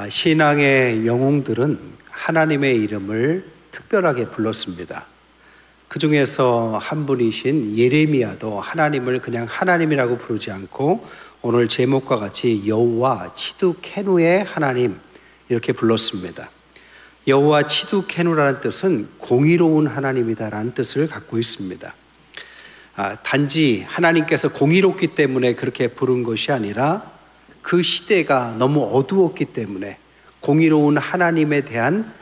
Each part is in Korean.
신앙의 영웅들은 하나님의 이름을 특별하게 불렀습니다. 그 중에서 한 분이신 예레미야도 하나님을 그냥 하나님이라고 부르지 않고 오늘 제목과 같이 여호와 치두케누의 하나님 이렇게 불렀습니다. 여호와 치두케누라는 뜻은 공의로운 하나님이다라는 뜻을 갖고 있습니다. 단지 하나님께서 공의롭기 때문에 그렇게 부른 것이 아니라 그 시대가 너무 어두웠기 때문에 공의로운 하나님에 대한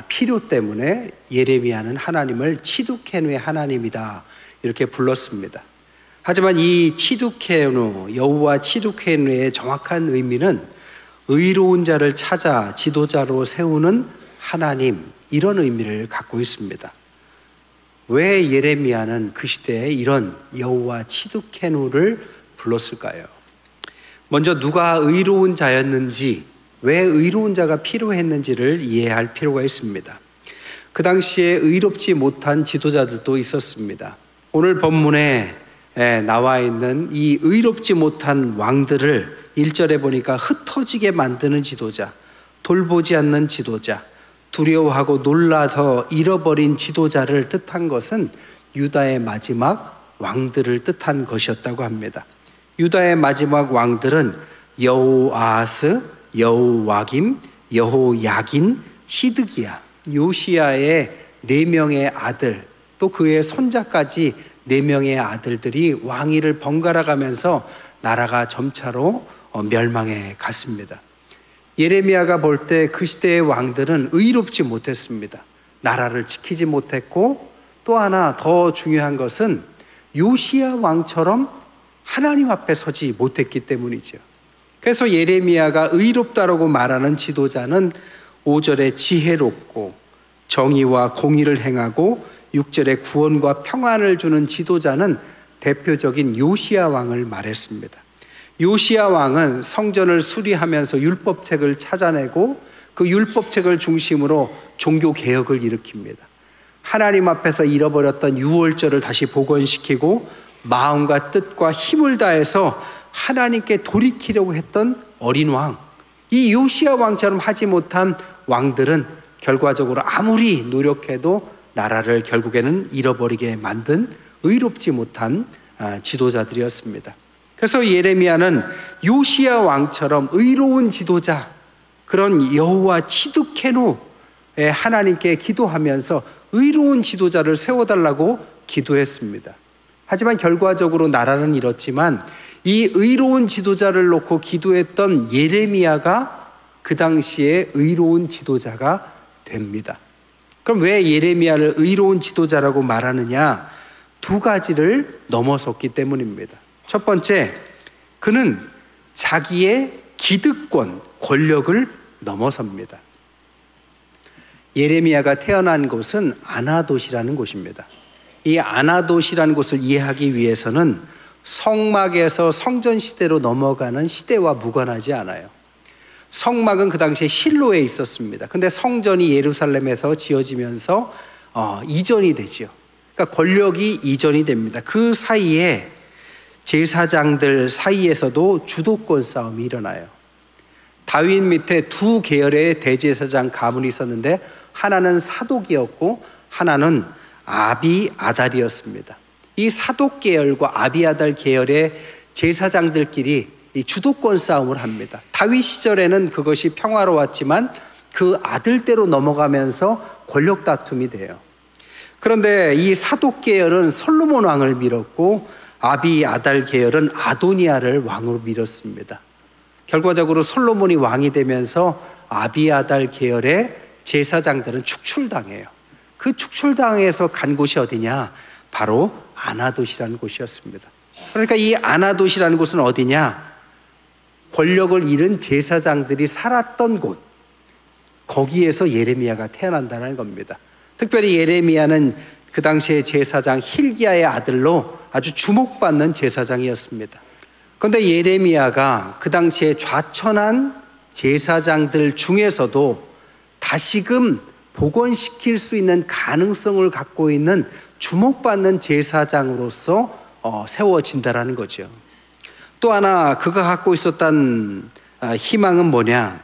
필요 때문에 예레미야는 하나님을 치두케누의 하나님이다 이렇게 불렀습니다. 하지만 이 치두케누, 여호와 치두케누의 정확한 의미는 의로운 자를 찾아 지도자로 세우는 하나님, 이런 의미를 갖고 있습니다. 왜 예레미야는 그 시대에 이런 여호와 치두케누를 불렀을까요? 먼저 누가 의로운 자였는지, 왜 의로운 자가 필요했는지를 이해할 필요가 있습니다. 그 당시에 의롭지 못한 지도자들도 있었습니다. 오늘 본문에 나와 있는 이 의롭지 못한 왕들을 1절에 보니까 흩어지게 만드는 지도자, 돌보지 않는 지도자, 두려워하고 놀라서 잃어버린 지도자를 뜻한 것은 유다의 마지막 왕들을 뜻한 것이었다고 합니다. 유다의 마지막 왕들은 여호아하스, 여호와김, 여호야긴, 시드기야, 요시야의 4명의 아들, 또 그의 손자까지 4명의 아들들이 왕위를 번갈아 가면서 나라가 점차로 멸망해 갔습니다. 예레미야가 볼 때 그 시대의 왕들은 의롭지 못했습니다. 나라를 지키지 못했고, 또 하나 더 중요한 것은 요시야 왕처럼 하나님 앞에 서지 못했기 때문이죠. 그래서 예레미야가 의롭다라고 말하는 지도자는 5절에 지혜롭고 정의와 공의를 행하고 6절에 구원과 평안을 주는 지도자는 대표적인 요시야 왕을 말했습니다. 요시야 왕은 성전을 수리하면서 율법책을 찾아내고 그 율법책을 중심으로 종교 개혁을 일으킵니다. 하나님 앞에서 잃어버렸던 유월절을 다시 복원시키고 마음과 뜻과 힘을 다해서 하나님께 돌이키려고 했던 어린 왕, 이 요시야 왕처럼 하지 못한 왕들은 결과적으로 아무리 노력해도 나라를 결국에는 잃어버리게 만든 의롭지 못한 지도자들이었습니다. 그래서 예레미야는 요시야 왕처럼 의로운 지도자, 그런 여호와 치두케누의 하나님께 기도하면서 의로운 지도자를 세워달라고 기도했습니다. 하지만 결과적으로 나라는 잃었지만 이 의로운 지도자를 놓고 기도했던 예레미야가 그 당시에 의로운 지도자가 됩니다. 그럼 왜 예레미야를 의로운 지도자라고 말하느냐? 2가지를 넘어섰기 때문입니다. 첫 번째, 그는 자기의 기득권, 권력을 넘어섭니다. 예레미야가 태어난 곳은 아나돗이라는 곳입니다. 이 아나돗이라는 곳을 이해하기 위해서는 성막에서 성전 시대로 넘어가는 시대와 무관하지 않아요. 성막은 그 당시에 실로에 있었습니다. 근데 성전이 예루살렘에서 지어지면서 이전이 되죠. 그러니까 권력이 이전이 됩니다. 그 사이에 제사장들 사이에서도 주도권 싸움이 일어나요. 다윗 밑에 2 계열의 대제사장 가문이 있었는데 하나는 사독이었고 하나는 아비아달이었습니다. 이 사독 계열과 아비아달 계열의 제사장들끼리 이 주도권 싸움을 합니다. 다윗 시절에는 그것이 평화로웠지만 그 아들대로 넘어가면서 권력 다툼이 돼요. 그런데 이 사독 계열은 솔로몬 왕을 밀었고 아비아달 계열은 아도니아를 왕으로 밀었습니다. 결과적으로 솔로몬이 왕이 되면서 아비아달 계열의 제사장들은 축출당해요. 그 축출당해서 간 곳이 어디냐? 바로 아나돗이라는 곳이었습니다. 그러니까 이 아나돗이라는 곳은 어디냐? 권력을 잃은 제사장들이 살았던 곳, 거기에서 예레미야가 태어난다는 겁니다. 특별히 예레미야는 그 당시에 제사장 힐기야의 아들로 아주 주목받는 제사장이었습니다. 그런데 예레미야가 그 당시에 좌천한 제사장들 중에서도 다시금 복원시킬 수 있는 가능성을 갖고 있는 주목받는 제사장으로서 세워진다라는 거죠. 또 하나 그가 갖고 있었던 희망은 뭐냐?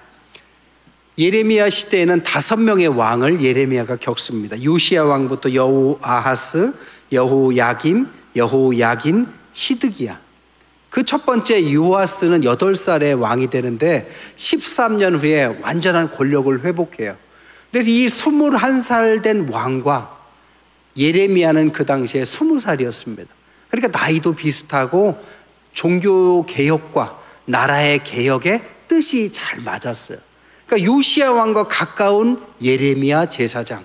예레미야 시대에는 5명의 왕을 예레미야가 겪습니다. 요시야 왕부터 여호아하스, 여호야김, 여호야긴, 시드기야. 그 첫 번째 요아스는 8살에 왕이 되는데 13년 후에 완전한 권력을 회복해요. 그래서 이 21살 된 왕과 예레미야는 그 당시에 20살이었습니다. 그러니까 나이도 비슷하고 종교 개혁과 나라의 개혁의 뜻이 잘 맞았어요. 그러니까 요시야 왕과 가까운 예레미야 제사장,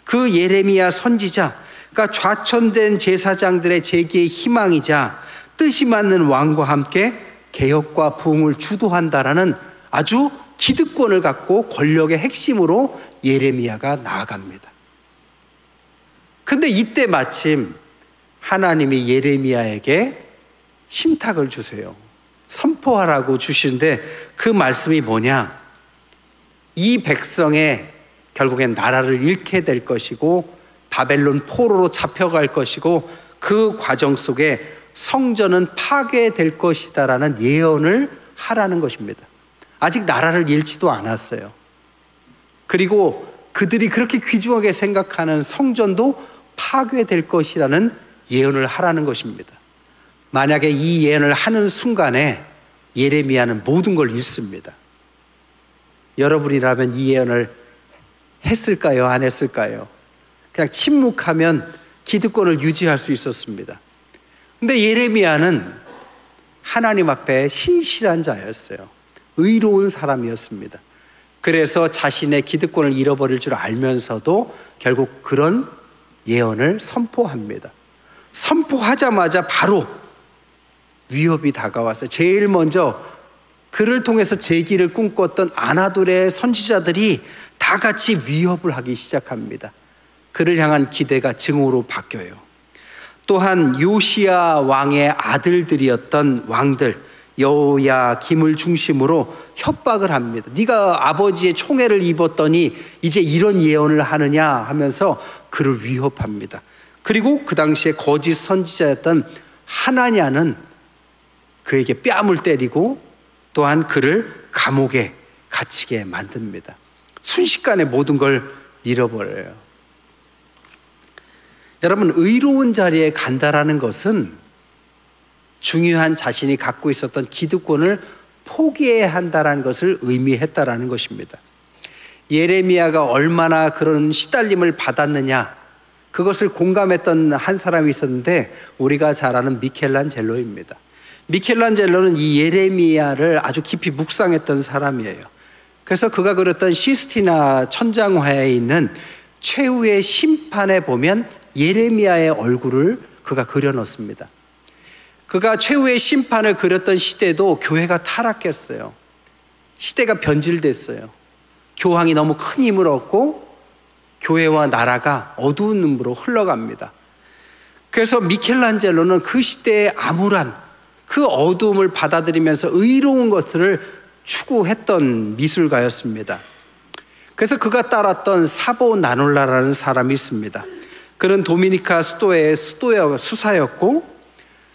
그 예레미야 선지자, 그러니까 좌천된 제사장들의 재기의 희망이자 뜻이 맞는 왕과 함께 개혁과 부흥을 주도한다라는 아주 기득권을 갖고 권력의 핵심으로 예레미야가 나아갑니다. 근데 이때 마침 하나님이 예레미야에게 신탁을 주세요. 선포하라고 주시는데 그 말씀이 뭐냐? 이 백성의 결국엔 나라를 잃게 될 것이고 바벨론 포로로 잡혀갈 것이고 그 과정 속에 성전은 파괴될 것이다라는 예언을 하라는 것입니다. 아직 나라를 잃지도 않았어요. 그리고 그들이 그렇게 귀중하게 생각하는 성전도 파괴될 것이라는 예언을 하라는 것입니다. 만약에 이 예언을 하는 순간에 예레미야는 모든 걸 잃습니다. 여러분이라면 이 예언을 했을까요? 안 했을까요? 그냥 침묵하면 기득권을 유지할 수 있었습니다. 근데 예레미야는 하나님 앞에 신실한 자였어요. 의로운 사람이었습니다. 그래서 자신의 기득권을 잃어버릴 줄 알면서도 결국 그런 예언을 선포합니다. 선포하자마자 바로 위협이 다가왔어요. 제일 먼저 그를 통해서 재기를 꿈꿨던 아나돌의 선지자들이 다 같이 위협을 하기 시작합니다. 그를 향한 기대가 증오로 바뀌어요. 또한 요시야 왕의 아들들이었던 왕들 여호야김을 중심으로 협박을 합니다. 네가 아버지의 총애를 입었더니 이제 이런 예언을 하느냐 하면서 그를 위협합니다. 그리고 그 당시에 거짓 선지자였던 하나냐는 그에게 뺨을 때리고 또한 그를 감옥에 갇히게 만듭니다. 순식간에 모든 걸 잃어버려요. 여러분, 의로운 자리에 간다라는 것은 중요한 자신이 갖고 있었던 기득권을 포기해야 한다는 것을 의미했다라는 것입니다. 예레미야가 얼마나 그런 시달림을 받았느냐, 그것을 공감했던 한 사람이 있었는데 우리가 잘 아는 미켈란젤로입니다. 미켈란젤로는 이 예레미야를 아주 깊이 묵상했던 사람이에요. 그래서 그가 그렸던 시스티나 천장화에 있는 최후의 심판에 보면 예레미야의 얼굴을 그가 그려놓습니다. 그가 최후의 심판을 그렸던 시대도 교회가 타락했어요. 시대가 변질됐어요. 교황이 너무 큰 힘을 얻고 교회와 나라가 어두운 눈으로 흘러갑니다. 그래서 미켈란젤로는 그 시대의 암울한 그 어두움을 받아들이면서 의로운 것들을 추구했던 미술가였습니다. 그래서 그가 따랐던 사보나놀라라는 사람이 있습니다. 그는 도미니카 수도의 수사였고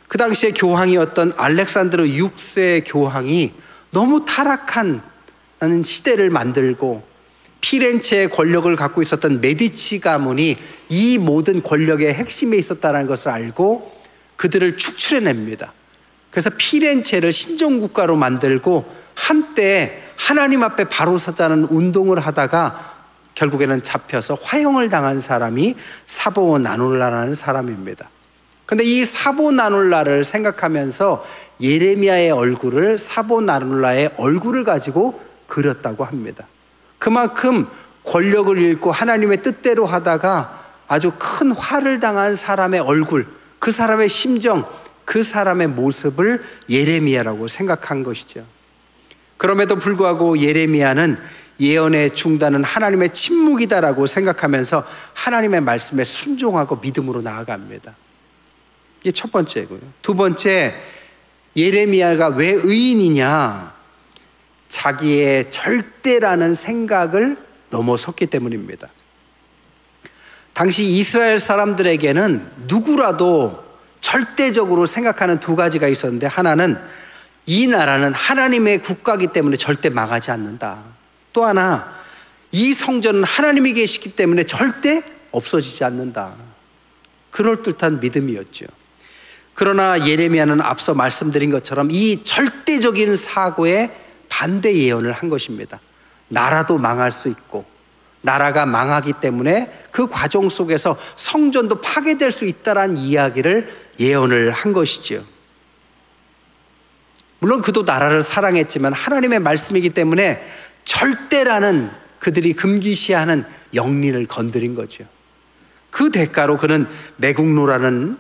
그 당시에 교황이었던 알렉산드로 6세 교황이 너무 타락한 시대를 만들고 피렌체의 권력을 갖고 있었던 메디치 가문이 이 모든 권력의 핵심에 있었다는 것을 알고 그들을 축출해냅니다. 그래서 피렌체를 신종국가로 만들고 한때 하나님 앞에 바로 서자는 운동을 하다가 결국에는 잡혀서 화형을 당한 사람이 사보나놀라라는 사람입니다. 근데 이 사보나놀라를 생각하면서 예레미야의 얼굴을 사보나놀라의 얼굴을 가지고 그렸다고 합니다. 그만큼 권력을 잃고 하나님의 뜻대로 하다가 아주 큰 화를 당한 사람의 얼굴, 그 사람의 심정, 그 사람의 모습을 예레미야라고 생각한 것이죠. 그럼에도 불구하고 예레미야는 예언의 중단은 하나님의 침묵이다라고 생각하면서 하나님의 말씀에 순종하고 믿음으로 나아갑니다. 이게 첫 번째고요. 두 번째, 예레미야가 왜 의인이냐? 자기의 절대라는 생각을 넘어섰기 때문입니다. 당시 이스라엘 사람들에게는 누구라도 절대적으로 생각하는 두 가지가 있었는데, 하나는 이 나라는 하나님의 국가이기 때문에 절대 망하지 않는다. 또 하나, 이 성전은 하나님이 계시기 때문에 절대 없어지지 않는다. 그럴듯한 믿음이었죠. 그러나 예레미야는 앞서 말씀드린 것처럼 이 절대적인 사고에 반대 예언을 한 것입니다. 나라도 망할 수 있고 나라가 망하기 때문에 그 과정 속에서 성전도 파괴될 수 있다라는 이야기를 예언을 한 것이지요. 물론 그도 나라를 사랑했지만 하나님의 말씀이기 때문에 절대라는 그들이 금기시하는 영린을 건드린 거죠. 그 대가로 그는 매국노라는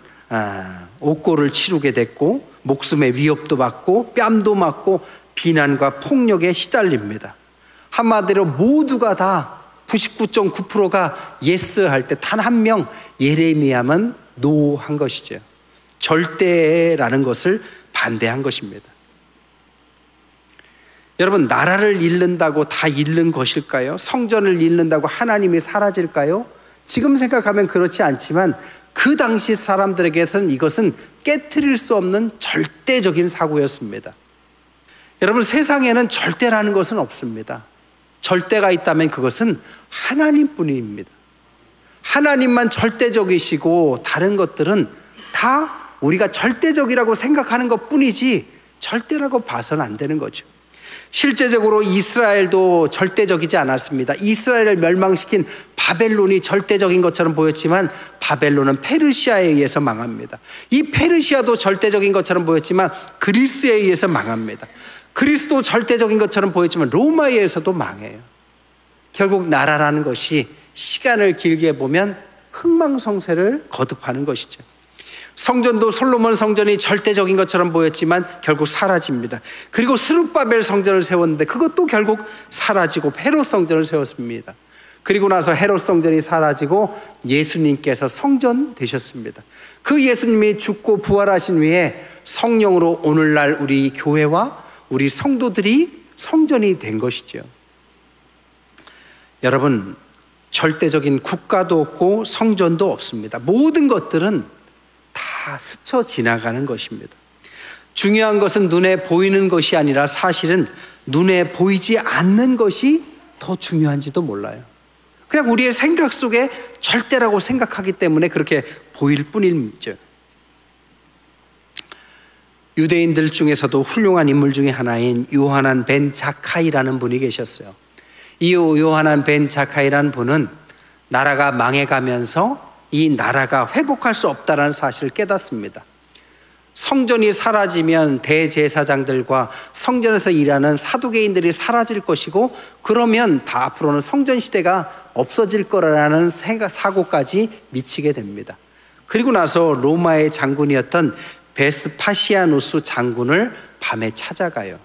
옥고를 치르게 됐고 목숨의 위협도 받고 뺨도 맞고 비난과 폭력에 시달립니다. 한마디로 모두가 다 99.9%가 예스 할 때 단 한 명 예레미야만 노 한 것이죠. 절대라는 것을 반대한 것입니다. 여러분, 나라를 잃는다고 다 잃는 것일까요? 성전을 잃는다고 하나님이 사라질까요? 지금 생각하면 그렇지 않지만 그 당시 사람들에게서는 이것은 깨트릴 수 없는 절대적인 사고였습니다. 여러분, 세상에는 절대라는 것은 없습니다. 절대가 있다면 그것은 하나님뿐입니다. 하나님만 절대적이시고 다른 것들은 다 우리가 절대적이라고 생각하는 것뿐이지 절대라고 봐서는 안 되는 거죠. 실제적으로 이스라엘도 절대적이지 않았습니다. 이스라엘을 멸망시킨 바벨론이 절대적인 것처럼 보였지만 바벨론은 페르시아에 의해서 망합니다. 이 페르시아도 절대적인 것처럼 보였지만 그리스에 의해서 망합니다. 그리스도 절대적인 것처럼 보였지만 로마에 의해서도 망해요. 결국 나라라는 것이 시간을 길게 보면 흥망성쇠를 거듭하는 것이죠. 성전도 솔로몬 성전이 절대적인 것처럼 보였지만 결국 사라집니다. 그리고 스룹바벨 성전을 세웠는데 그것도 결국 사라지고 헤롯 성전을 세웠습니다. 그리고 나서 헤롯 성전이 사라지고 예수님께서 성전 되셨습니다. 그 예수님이 죽고 부활하신 후에 성령으로 오늘날 우리 교회와 우리 성도들이 성전이 된 것이죠. 여러분, 절대적인 국가도 없고 성전도 없습니다. 모든 것들은 다 스쳐 지나가는 것입니다. 중요한 것은 눈에 보이는 것이 아니라 사실은 눈에 보이지 않는 것이 더 중요한지도 몰라요. 그냥 우리의 생각 속에 절대라고 생각하기 때문에 그렇게 보일 뿐이죠. 유대인들 중에서도 훌륭한 인물 중에 하나인 요하난 벤 자카이라는 분이 계셨어요. 이 요하난 벤 자카이라는 분은 나라가 망해가면서 이 나라가 회복할 수 없다는 사실을 깨닫습니다. 성전이 사라지면 대제사장들과 성전에서 일하는 사두개인들이 사라질 것이고 그러면 다 앞으로는 성전 시대가 없어질 거라는 사고까지 미치게 됩니다. 그리고 나서 로마의 장군이었던 베스파시아누스 장군을 밤에 찾아가요.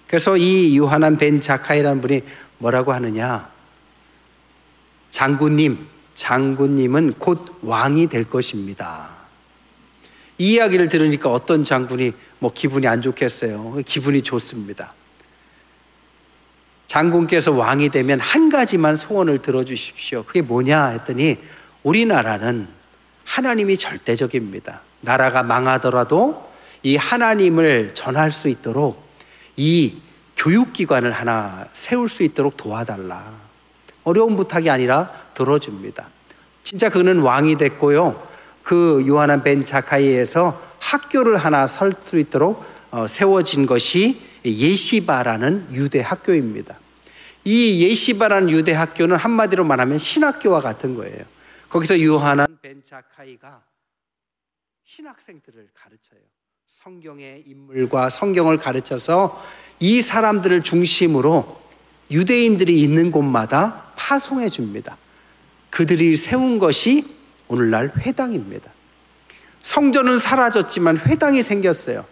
그래서 이 요하난 벤 자카이라는 분이 뭐라고 하느냐, 장군님은 곧 왕이 될 것입니다. 이 이야기를 들으니까 어떤 장군이 기분이 안 좋겠어요? 기분이 좋습니다. 장군께서 왕이 되면 한 가지만 소원을 들어주십시오. 그게 뭐냐 했더니 우리나라는 하나님이 절대적입니다. 나라가 망하더라도 이 하나님을 전할 수 있도록 이 교육기관을 하나 세울 수 있도록 도와달라. 어려운 부탁이 아니라 들어줍니다. 진짜 그는 왕이 됐고요. 그 요하난 벤 자카이에서 학교를 하나 설 수 있도록 세워진 것이 예시바라는 유대 학교입니다. 이 예시바라는 유대 학교는 한마디로 말하면 신학교와 같은 거예요. 거기서 요하난 벤 자카이가 신학생들을 가르쳐요. 성경의 인물과 성경을 가르쳐서 이 사람들을 중심으로 유대인들이 있는 곳마다 파송해 줍니다. 그들이 세운 것이 오늘날 회당입니다. 성전은 사라졌지만 회당이 생겼어요.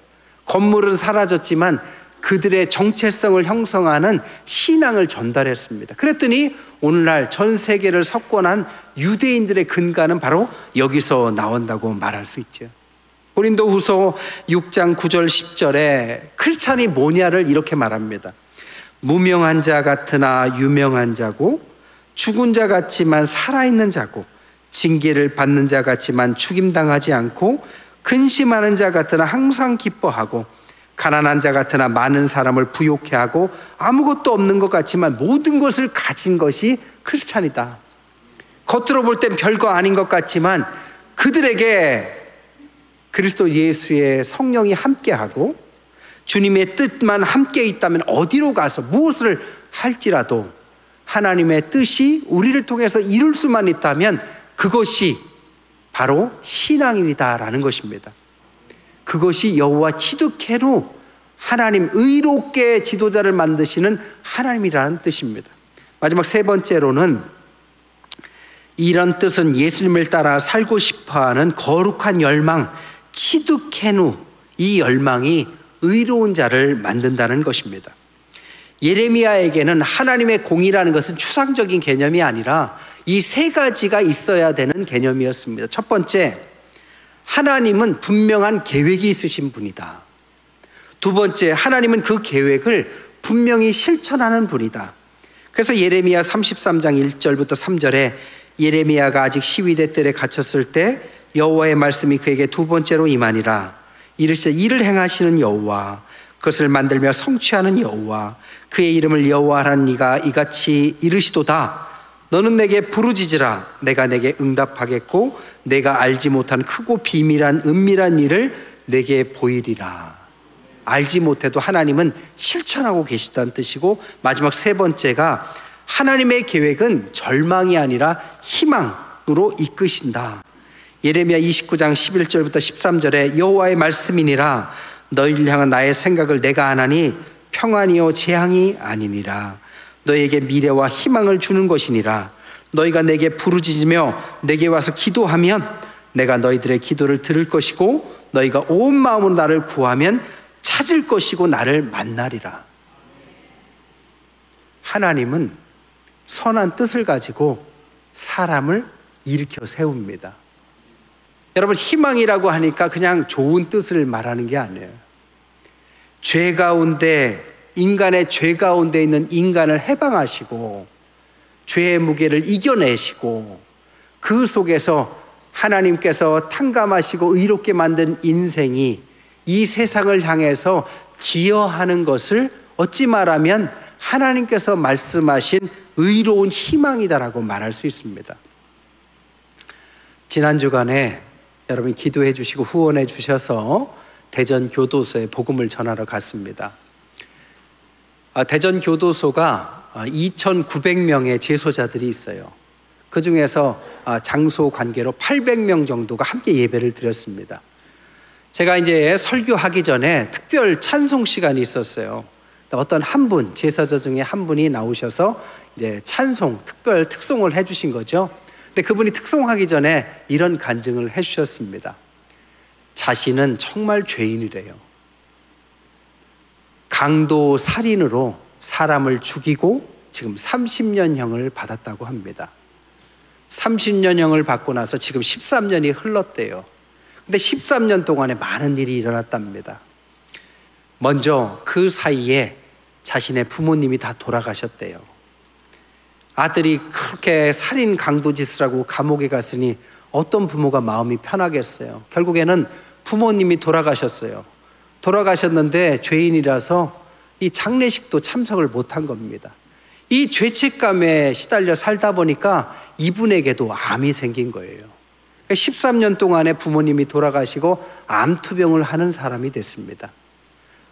건물은 사라졌지만 그들의 정체성을 형성하는 신앙을 전달했습니다. 그랬더니 오늘날 전 세계를 석권한 유대인들의 근간은 바로 여기서 나온다고 말할 수 있죠. 고린도후서 6장 9절 10절에 크리스찬이 뭐냐를 이렇게 말합니다. 무명한 자 같으나 유명한 자고 죽은 자 같지만 살아있는 자고 징계를 받는 자 같지만 죽임당하지 않고 근심하는 자 같으나 항상 기뻐하고 가난한 자 같으나 많은 사람을 부욕해 하고 아무것도 없는 것 같지만 모든 것을 가진 것이 크리스찬이다. 겉으로 볼 땐 별거 아닌 것 같지만 그들에게 그리스도 예수의 성령이 함께하고 주님의 뜻만 함께 있다면 어디로 가서 무엇을 할지라도 하나님의 뜻이 우리를 통해서 이룰 수만 있다면 그것이 바로 신앙인이다라는 것입니다. 그것이 여호와 치드케로 하나님 의롭게 지도자를 만드시는 하나님이라는 뜻입니다. 마지막 세 번째로는 이런 뜻은 예수님을 따라 살고 싶어하는 거룩한 열망, 치드케누, 이 열망이 의로운 자를 만든다는 것입니다. 예레미야에게는 하나님의 공의라는 것은 추상적인 개념이 아니라 이 세 가지가 있어야 되는 개념이었습니다. 첫 번째, 하나님은 분명한 계획이 있으신 분이다. 두 번째, 하나님은 그 계획을 분명히 실천하는 분이다. 그래서 예레미야 33장 1절부터 3절에 예레미야가 아직 시위대 뜰에 갇혔을 때 여호와의 말씀이 그에게 두 번째로 임하니라. 이르시되 이를 행하시는 여호와, 그것을 만들며 성취하는 여호와, 그의 이름을 여호와라는 이가 이같이 이르시도다. 너는 내게 부르짖으라. 내가 내게 응답하겠고 내가 알지 못한 크고 비밀한 은밀한 일을 내게 보이리라. 알지 못해도 하나님은 실천하고 계시다는 뜻이고, 마지막 세 번째가 하나님의 계획은 절망이 아니라 희망으로 이끄신다. 예레미야 29장 11절부터 13절에 여호와의 말씀이니라. 너희를 향한 나의 생각을 내가 아나니 평안이요 재앙이 아니니라. 너에게 미래와 희망을 주는 것이니라. 너희가 내게 부르짖으며 내게 와서 기도하면 내가 너희들의 기도를 들을 것이고 너희가 온 마음으로 나를 구하면 찾을 것이고 나를 만나리라. 하나님은 선한 뜻을 가지고 사람을 일으켜 세웁니다. 여러분, 희망이라고 하니까 그냥 좋은 뜻을 말하는 게 아니에요. 죄 가운데, 인간의 죄 가운데 있는 인간을 해방하시고 죄의 무게를 이겨내시고 그 속에서 하나님께서 탕감하시고 의롭게 만든 인생이 이 세상을 향해서 기여하는 것을 어찌 말하면 하나님께서 말씀하신 의로운 희망이다라고 말할 수 있습니다. 지난 주간에 여러분 기도해 주시고 후원해 주셔서 대전 교도소에 복음을 전하러 갔습니다. 대전 교도소가 2,900명의 재소자들이 있어요. 그 중에서 장소 관계로 800명 정도가 함께 예배를 드렸습니다. 제가 이제 설교하기 전에 특별 찬송 시간이 있었어요. 어떤 한 분, 제사자 중에 한 분이 나오셔서 이제 찬송, 특별 특송을 해주신 거죠. 근데 그분이 특송하기 전에 이런 간증을 해주셨습니다. 자신은 정말 죄인이래요. 강도 살인으로 사람을 죽이고 지금 30년형을 받았다고 합니다. 30년형을 받고 나서 지금 13년이 흘렀대요. 근데 13년 동안에 많은 일이 일어났답니다. 먼저 그 사이에 자신의 부모님이 다 돌아가셨대요. 아들이 그렇게 살인 강도 짓을 하고 감옥에 갔으니 어떤 부모가 마음이 편하겠어요. 결국에는 부모님이 돌아가셨어요. 돌아가셨는데 죄인이라서 이 장례식도 참석을 못한 겁니다. 이 죄책감에 시달려 살다 보니까 이분에게도 암이 생긴 거예요. 13년 동안에 부모님이 돌아가시고 암투병을 하는 사람이 됐습니다.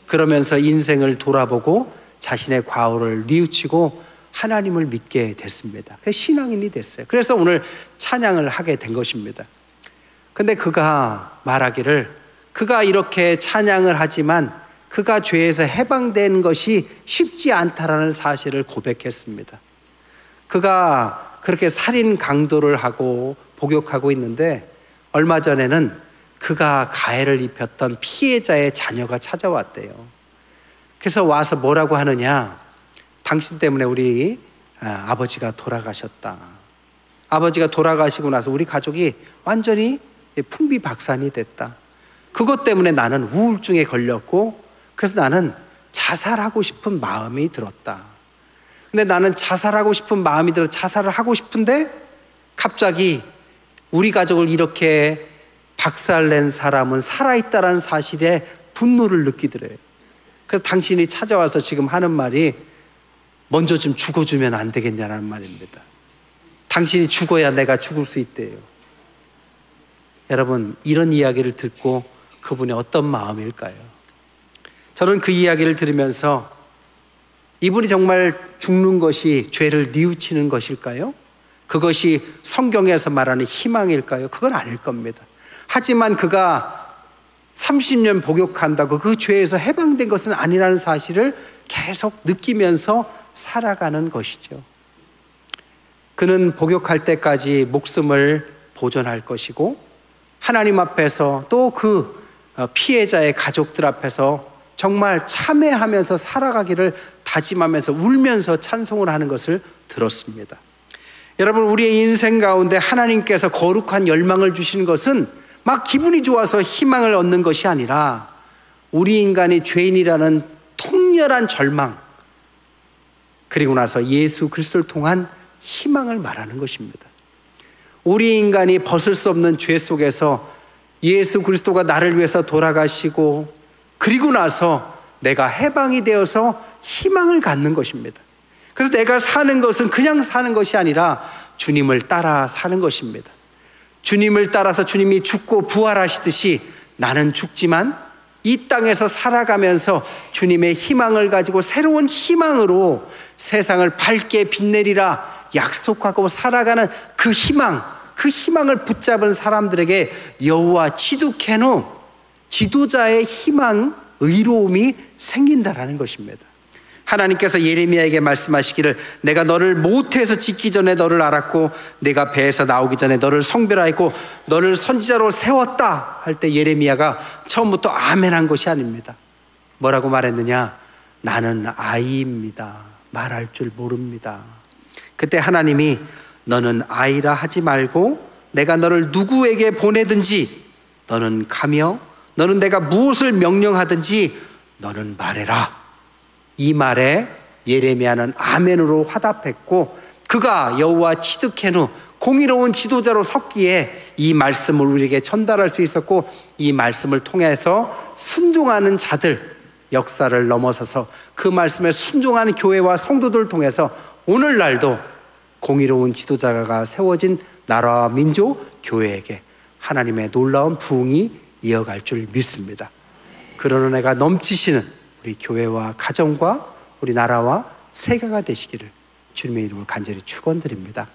그러면서 인생을 돌아보고 자신의 과오를 뉘우치고 하나님을 믿게 됐습니다. 그래서 신앙인이 됐어요. 그래서 오늘 찬양을 하게 된 것입니다. 근데 그가 말하기를 그가 이렇게 찬양을 하지만 그가 죄에서 해방된 것이 쉽지 않다라는 사실을 고백했습니다. 그가 그렇게 살인 강도를 하고 복역하고 있는데 얼마 전에는 그가 가해를 입혔던 피해자의 자녀가 찾아왔대요. 그래서 와서 뭐라고 하느냐, 당신 때문에 우리 아버지가 돌아가셨다. 아버지가 돌아가시고 나서 우리 가족이 완전히 풍비박산이 됐다. 그것 때문에 나는 우울증에 걸렸고 그래서 나는 자살하고 싶은 마음이 들었다. 근데 나는 자살하고 싶은 마음이 들어 자살을 하고 싶은데 갑자기 우리 가족을 이렇게 박살낸 사람은 살아있다라는 사실에 분노를 느끼더래요. 그래서 당신이 찾아와서 지금 하는 말이 먼저 좀 죽어주면 안 되겠냐는 말입니다. 당신이 죽어야 내가 죽을 수 있대요. 여러분, 이런 이야기를 듣고 그분이 어떤 마음일까요? 저는 그 이야기를 들으면서 이분이 정말 죽는 것이 죄를 뉘우치는 것일까요? 그것이 성경에서 말하는 희망일까요? 그건 아닐 겁니다. 하지만 그가 30년 복역한다고 그 죄에서 해방된 것은 아니라는 사실을 계속 느끼면서 살아가는 것이죠. 그는 복역할 때까지 목숨을 보존할 것이고 하나님 앞에서 또 그 피해자의 가족들 앞에서 정말 참회하면서 살아가기를 다짐하면서 울면서 찬송을 하는 것을 들었습니다. 여러분, 우리의 인생 가운데 하나님께서 거룩한 열망을 주시는 것은 막 기분이 좋아서 희망을 얻는 것이 아니라 우리 인간이 죄인이라는 통렬한 절망, 그리고 나서 예수 그리스도를 통한 희망을 말하는 것입니다. 우리 인간이 벗을 수 없는 죄 속에서 예수 그리스도가 나를 위해서 돌아가시고 그리고 나서 내가 해방이 되어서 희망을 갖는 것입니다. 그래서 내가 사는 것은 그냥 사는 것이 아니라 주님을 따라 사는 것입니다. 주님을 따라서 주님이 죽고 부활하시듯이 나는 죽지만 이 땅에서 살아가면서 주님의 희망을 가지고 새로운 희망으로 세상을 밝게 빛내리라 약속하고 살아가는 그 희망을 붙잡은 사람들에게 여호와 치두케노, 지도자의 희망, 의로움이 생긴다라는 것입니다. 하나님께서 예레미야에게 말씀하시기를 내가 너를 모태에서 짓기 전에 너를 알았고 내가 배에서 나오기 전에 너를 성별하였고 너를 선지자로 세웠다 할 때 예레미야가 처음부터 아멘한 것이 아닙니다. 뭐라고 말했느냐? 나는 아이입니다. 말할 줄 모릅니다. 그때 하나님이 너는 아이라 하지 말고 내가 너를 누구에게 보내든지 너는 가며 너는 내가 무엇을 명령하든지 너는 말해라. 이 말에 예레미야는 아멘으로 화답했고 그가 여호와 치드케누 공의로운 지도자로 섰기에 이 말씀을 우리에게 전달할 수 있었고 이 말씀을 통해서 순종하는 자들 역사를 넘어서서 그 말씀에 순종하는 교회와 성도들을 통해서 오늘날도 공의로운 지도자가 세워진 나라와 민족 교회에게 하나님의 놀라운 부흥이 이어갈 줄 믿습니다. 그런 은혜가 넘치시는 우리 교회와 가정과 우리 나라와 세계가 되시기를 주님의 이름으로 간절히 축원드립니다.